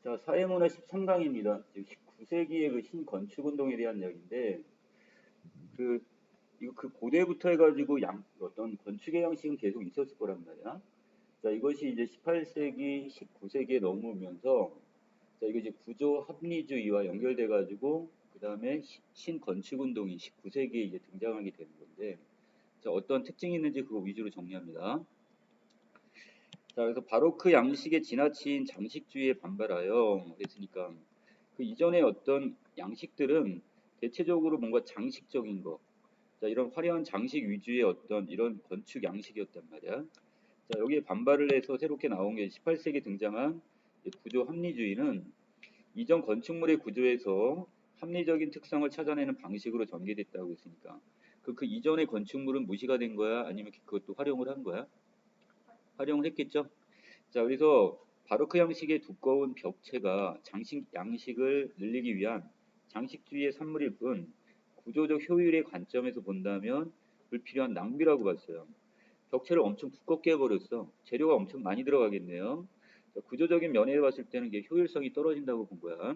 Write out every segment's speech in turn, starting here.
자, 사회문화 13강입니다. 19세기의 그 신건축운동에 대한 이야기인데, 그, 이거 그 고대부터 해가지고 어떤 건축의 양식은 계속 있었을 거란 말이야. 자, 이것이 이제 18세기, 19세기에 넘어오면서, 자, 이거 이제 구조 합리주의와 연결돼가지고, 그 다음에 신건축운동이 19세기에 이제 등장하게 되는 건데, 자, 어떤 특징이 있는지 그거 위주로 정리합니다. 자, 그래서 바로크 양식에 지나친 장식주의에 반발하여 그랬으니까 그 이전의 어떤 양식들은 대체적으로 뭔가 장식적인 거, 자, 이런 화려한 장식 위주의 어떤 이런 건축 양식이었단 말이야. 자, 여기에 반발을 해서 새롭게 나온 게 18세기 등장한 구조 합리주의는 이전 건축물의 구조에서 합리적인 특성을 찾아내는 방식으로 전개됐다고 했으니까 그 이전의 건축물은 무시가 된 거야? 아니면 그것도 활용을 한 거야? 활용을 했겠죠? 자, 그래서 바로크 형식의 두꺼운 벽체가 장식 양식을 늘리기 위한 장식주의의 산물일 뿐 구조적 효율의 관점에서 본다면 불필요한 낭비라고 봤어요. 벽체를 엄청 두껍게 해버렸어. 재료가 엄청 많이 들어가겠네요. 자, 구조적인 면에 봤을 때는 이게 효율성이 떨어진다고 본 거야.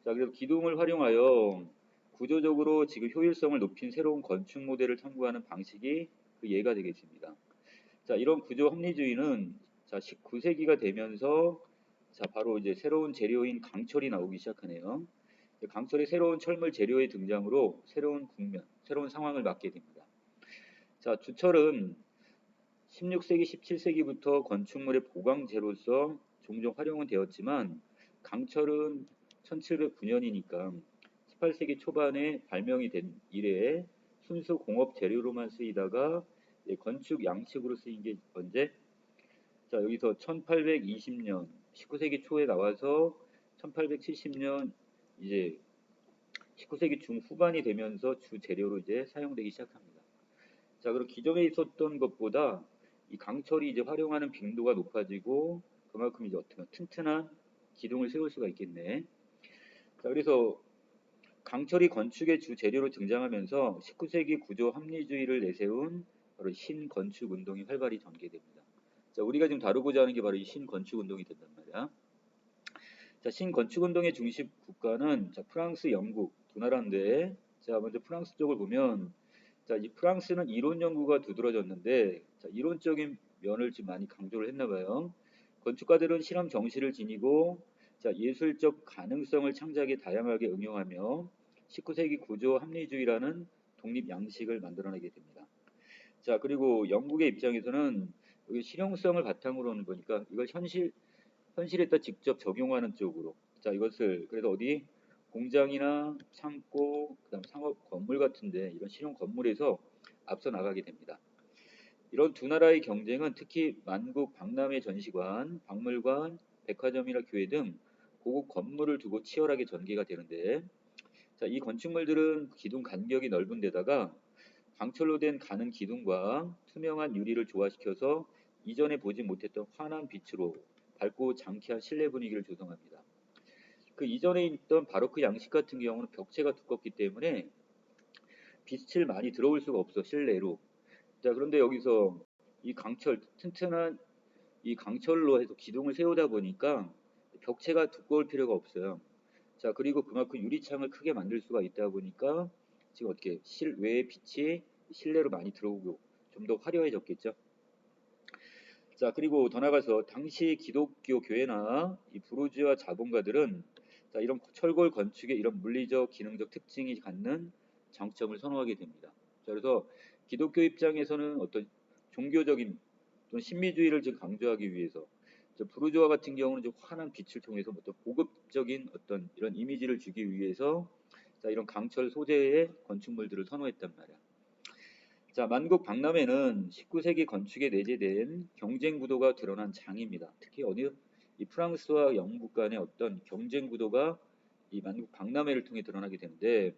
자, 그래서 기둥을 활용하여 구조적으로 지금 효율성을 높인 새로운 건축 모델을 탐구하는 방식이 그 예가 되겠습니다. 자, 이런 구조 합리주의는 자, 19세기가 되면서 자, 바로 이제 새로운 재료인 강철이 나오기 시작하네요. 강철의 새로운 철물 재료의 등장으로 새로운 국면, 새로운 상황을 맞게 됩니다. 자, 주철은 16세기, 17세기부터 건축물의 보강재로서 종종 활용은 되었지만 강철은 1709년이니까 18세기 초반에 발명이 된 이래에 순수 공업 재료로만 쓰이다가 건축 양식으로 쓰인 게 언제? 자, 여기서 1820년 19세기 초에 나와서 1870년 이제 19세기 중후반이 되면서 주 재료로 이제 사용되기 시작합니다. 자, 그리고 기존에 있었던 것보다 이 강철이 이제 활용하는 빈도가 높아지고 그만큼 이제 어떤 튼튼한 기둥을 세울 수가 있겠네. 자, 그래서 강철이 건축의 주 재료로 등장하면서 19세기 구조 합리주의를 내세운 바로 신건축 운동이 활발히 전개됩니다. 자, 우리가 지금 다루고자 하는 게 바로 이 신건축 운동이 된단 말이야. 자, 신건축 운동의 중심 국가는 자, 프랑스, 영국 두 나라인데, 자, 먼저 프랑스 쪽을 보면, 자, 이 프랑스는 이론 연구가 두드러졌는데, 자, 이론적인 면을 좀 많이 강조를 했나 봐요. 건축가들은 실험 정신을 지니고, 자, 예술적 가능성을 창작에 다양하게 응용하며 19세기 구조 합리주의라는 독립 양식을 만들어내게 됩니다. 자, 그리고 영국의 입장에서는 여기 실용성을 바탕으로는 보니까 이걸 현실에다 직접 적용하는 쪽으로. 자, 이것을 그래서 어디 공장이나 창고, 그다음 상업 건물 같은데 이런 실용 건물에서 앞서 나가게 됩니다. 이런 두 나라의 경쟁은 특히 만국 박람회 전시관, 박물관, 백화점이나 교회 등 고급 건물을 두고 치열하게 전개가 되는데, 자, 이 건축물들은 기둥 간격이 넓은 데다가 강철로 된 가는 기둥과 투명한 유리를 조화시켜서 이전에 보지 못했던 환한 빛으로 밝고 장쾌한 실내 분위기를 조성합니다. 그 이전에 있던 바로크 양식 같은 경우는 벽체가 두껍기 때문에 빛을 많이 들어올 수가 없어, 실내로. 자, 그런데 여기서 이 강철, 튼튼한 이 강철로 해서 기둥을 세우다 보니까 벽체가 두꺼울 필요가 없어요. 자, 그리고 그만큼 유리창을 크게 만들 수가 있다 보니까 지금 어떻게 실외의 빛이 실내로 많이 들어오고 좀 더 화려해졌겠죠. 자, 그리고 더 나가서 당시 기독교 교회나 이 부르주아 자본가들은 자, 이런 철골 건축의 이런 물리적 기능적 특징이 갖는 장점을 선호하게 됩니다. 자, 그래서 기독교 입장에서는 어떤 종교적인 또는 신비주의를 좀 강조하기 위해서 부르주아 같은 경우는 좀 환한 빛을 통해서 어떤 고급적인 어떤 이런 이미지를 주기 위해서 자, 이런 강철 소재의 건축물들을 선호했단 말이야. 자, 만국 박람회는 19세기 건축에 내재된 경쟁 구도가 드러난 장입니다. 특히 어디 이 프랑스와 영국 간의 어떤 경쟁 구도가 이 만국 박람회를 통해 드러나게 되는데,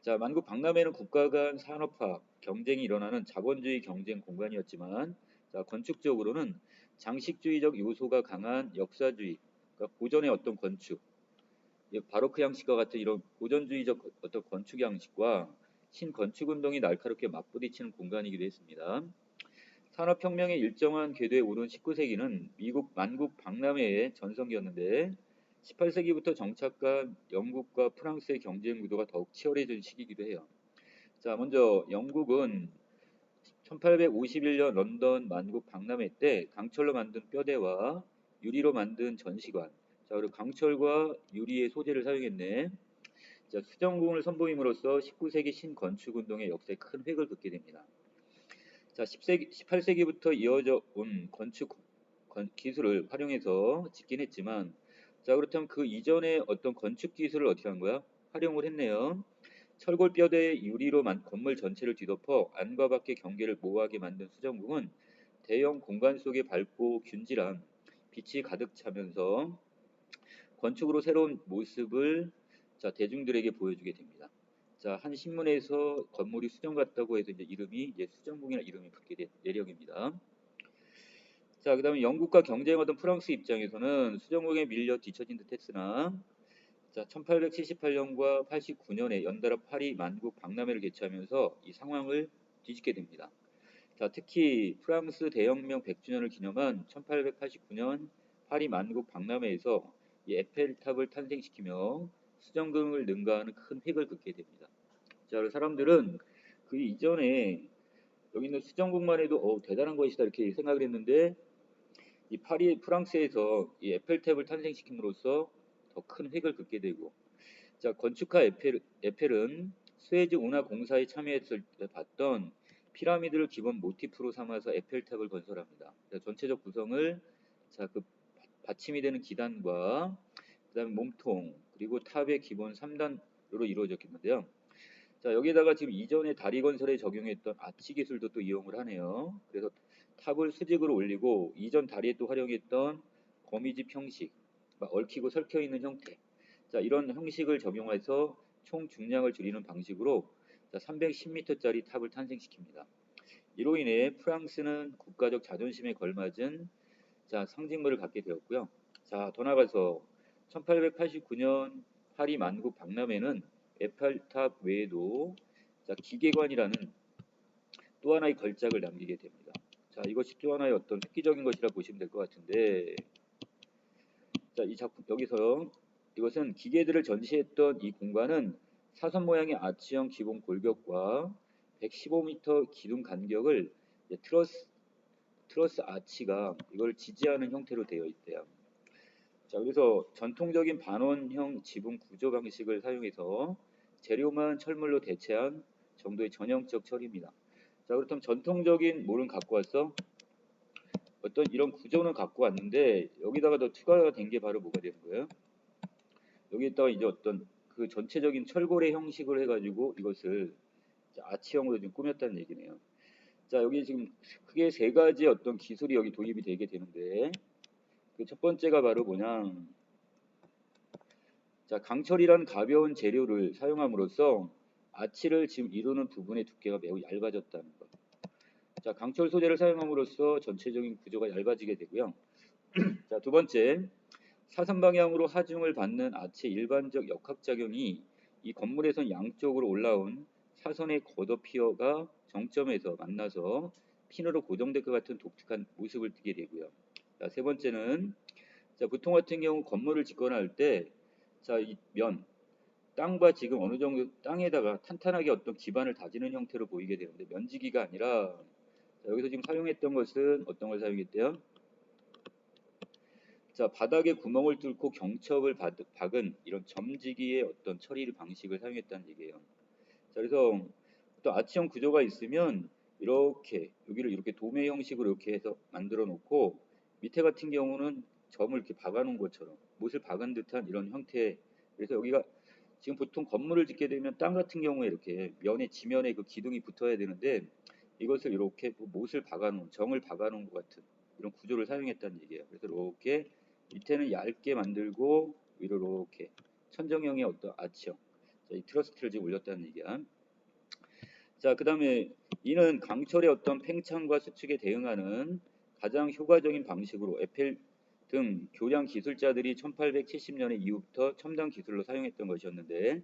자, 만국 박람회는 국가 간 산업화 경쟁이 일어나는 자본주의 경쟁 공간이었지만, 자, 건축적으로는 장식주의적 요소가 강한 역사주의, 그러니까 고전의 어떤 건축, 바로크 양식과 같은 이런 고전주의적 어떤 건축 양식과 신건축운동이 날카롭게 맞부딪히는 공간이기도 했습니다. 산업혁명의 일정한 궤도에 오른 19세기는 미국 만국 박람회의 전성기였는데, 18세기부터 정착한 영국과 프랑스의 경쟁 구도가 더욱 치열해진 시기이기도 해요. 자, 먼저 영국은 1851년 런던 만국 박람회 때 강철로 만든 뼈대와 유리로 만든 전시관, 자, 그리고 강철과 유리의 소재를 사용했네. 자, 수정궁을 선보임으로써 19세기 신건축 운동의 역사에 큰 획을 긋게 됩니다. 자, 18세기부터 이어져 온 건축 기술을 활용해서 짓긴 했지만, 자, 그렇다면 그 이전에 어떤 건축 기술을 어떻게 한 거야? 활용을 했네요. 철골 뼈대에 유리로 건물 전체를 뒤덮어 안과 밖의 경계를 모호하게 만든 수정궁은 대형 공간 속에 밝고 균질한 빛이 가득 차면서 건축으로 새로운 모습을 자, 대중들에게 보여주게 됩니다. 자, 한 신문에서 건물이 수정 같다고 해서 이제 이름이 이제 수정궁이라는 이름이 붙게 된 내력입니다. 자, 그다음에 영국과 경쟁하던 프랑스 입장에서는 수정궁에 밀려 뒤처진 듯했으나 자, 1878년과 89년에 연달아 파리 만국 박람회를 개최하면서 이 상황을 뒤집게 됩니다. 자, 특히 프랑스 대혁명 100주년을 기념한 1889년 파리 만국 박람회에서 이 에펠탑을 탄생시키며 수정궁을 능가하는 큰 획을 긋게 됩니다. 자, 사람들은 그 이전에 여기 있는 수정궁만 해도 대단한 것이다 이렇게 생각을 했는데 이 파리 프랑스에서 이 에펠탑을 탄생시킴으로써 더 큰 획을 긋게 되고, 자, 건축가 에펠은 스웨즈 운하 공사에 참여했을 때 봤던 피라미드를 기본 모티프로 삼아서 에펠탑을 건설합니다. 자, 전체적 구성을 자, 그 받침이 되는 기단과 그다음에 몸통 그리고 탑의 기본 3단으로 이루어졌겠는데요. 자, 여기에다가 지금 이전에 다리 건설에 적용했던 아치 기술도 또 이용을 하네요. 그래서 탑을 수직으로 올리고 이전 다리에 또 활용했던 거미집 형식, 얽히고 설켜 있는 형태, 자, 이런 형식을 적용해서 총 중량을 줄이는 방식으로 310m짜리 탑을 탄생시킵니다. 이로 인해 프랑스는 국가적 자존심에 걸맞은 자, 상징물을 갖게 되었고요. 자, 더 나아가서 1889년 파리 만국 박람회는 에펠탑 외에도 자, 기계관이라는 또 하나의 걸작을 남기게 됩니다. 자, 이것이 또 하나의 어떤 획기적인 것이라 보시면 될 것 같은데, 자, 이 작품 여기서 이것은 기계들을 전시했던 이 공간은 사선 모양의 아치형 기본 골격과 115m 기둥 간격을 트러스 아치가 이걸 지지하는 형태로 되어 있대요. 자, 그래서 전통적인 반원형 지붕 구조 방식을 사용해서 재료만 철물로 대체한 정도의 전형적 처리입니다. 자, 그렇다면 전통적인 뭐는 갖고 왔어? 어떤 이런 구조는 갖고 왔는데 여기다가 더 추가가 된 게 바로 뭐가 되는 거예요? 여기에다가 이제 어떤 그 전체적인 철골의 형식을 해가지고 이것을 아치형으로 좀 꾸몄다는 얘기네요. 자, 여기 지금 크게 세 가지 어떤 기술이 여기 도입이 되게 되는데 그 첫 번째가 바로 뭐냐? 자, 강철이란 가벼운 재료를 사용함으로써 아치를 지금 이루는 부분의 두께가 매우 얇아졌다는 것. 자, 강철 소재를 사용함으로써 전체적인 구조가 얇아지게 되고요. 자, 두 번째, 사선 방향으로 하중을 받는 아치의 일반적 역학작용이 이 건물에선 양쪽으로 올라온 사선의 겉어피어가 정점에서 만나서 핀으로 고정될 것 같은 독특한 모습을 띠게 되고요. 자, 세 번째는 자, 보통 같은 경우 건물을 짓거나 할 때 자, 이 땅과 지금 어느 정도 땅에다가 탄탄하게 어떤 기반을 다지는 형태로 보이게 되는데 면지기가 아니라 자, 여기서 지금 사용했던 것은 어떤 걸 사용했대요? 자, 바닥에 구멍을 뚫고 경첩을 박은 이런 점지기의 어떤 처리 방식을 사용했다는 얘기예요. 자, 그래서 또 아치형 구조가 있으면 이렇게 여기를 이렇게 도매 형식으로 이렇게 해서 만들어 놓고 밑에 같은 경우는 점을 이렇게 박아 놓은 것처럼 못을 박은 듯한 이런 형태. 그래서 여기가 지금 보통 건물을 짓게 되면 땅 같은 경우에 이렇게 지면에 그 기둥이 붙어야 되는데 이것을 이렇게 못을 박아 놓은 정을 박아 놓은 것 같은 이런 구조를 사용했다는 얘기예요. 그래서 이렇게 밑에는 얇게 만들고 위로 이렇게 천정형의 어떤 아치형, 자, 이 트러스트를 지금 올렸다는 얘기야. 자, 그 다음에 이는 강철의 어떤 팽창과 수축에 대응하는 가장 효과적인 방식으로 에펠 등 교량 기술자들이 1870년에 이후부터 첨단 기술로 사용했던 것이었는데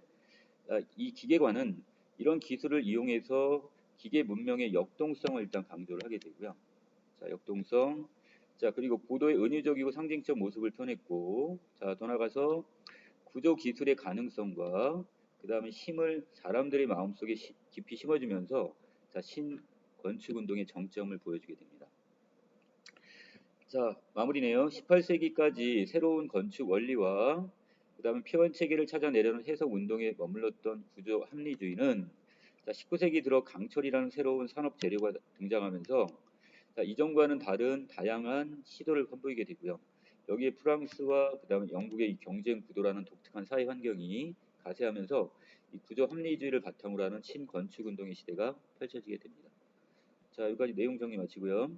이 기계관은 이런 기술을 이용해서 기계 문명의 역동성을 일단 강조를 하게 되고요. 자, 역동성. 자, 그리고 고도의 은유적이고 상징적 모습을 펴냈고, 자, 더 나가서 구조 기술의 가능성과 그 다음에 힘을 사람들의 마음속에 깊이 심어주면서 자, 신건축 운동의 정점을 보여주게 됩니다. 자, 마무리네요. 18세기까지 새로운 건축 원리와 그 다음에 표현 체계를 찾아내려는 해석 운동에 머물렀던 구조 합리주의는 자, 19세기 들어 강철이라는 새로운 산업 재료가 등장하면서 자, 이전과는 다른 다양한 시도를 선보이게 되고요. 여기에 프랑스와 그 다음에 영국의 이 경쟁 구도라는 독특한 사회 환경이 가세하면서 이 구조 합리주의를 바탕으로 하는 신건축 운동의 시대가 펼쳐지게 됩니다. 자, 여기까지 내용 정리 마치고요.